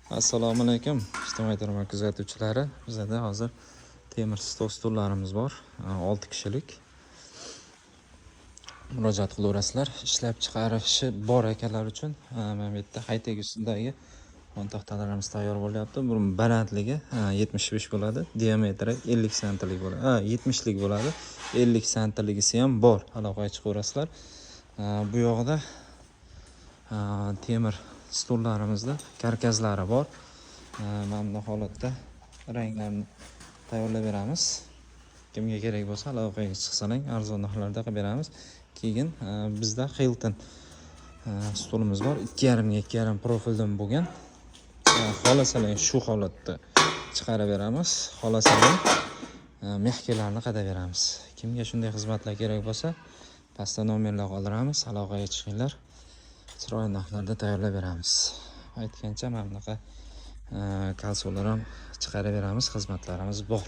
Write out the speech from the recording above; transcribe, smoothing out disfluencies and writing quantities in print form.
Assalomu alaykum ijtimoiy tarmoq kuzatuvchilari. Bizda hozir temir stol stullarimiz bor. 6 kishilik. Murojaat qilaverasizlar. Ishlab chiqarishi bor akalar uchun mana bu yerda high-tech ustidagi taxtalarimiz tayyor bo'lyapti. Bu balandligi 75 bo'ladi, diametri 50 sentlik bo'ladi. 70 lik bo'ladi. 50 sentligisi ham bor. Aloqaga chiqaverasizlar. Bu yoqda temir stullarimizda karkazlari bor. Mana bu holatda ranglarni tayyorlab beramiz. Kimga kerak bo'lsa aloqaga chiqsalang, arzon narxlarda qilib beramiz. Keyin bizda Hilton stulimiz bor. 2,5 ga 2,5 profildan bo'lgan. Xolasalang shu holatda chiqarib beramiz. Xolasalang mehkilarni qadab beramiz. Kimga shunday xizmatlar kerak bo'lsa, pastda nomerlar qoldiramiz, aloqaga chiqinglar. Chiroyli narxlarda tayyorlab beramiz. Aytgancha mana bunaqa kalsolar ham chiqarib beramiz, xizmatlarimiz bor.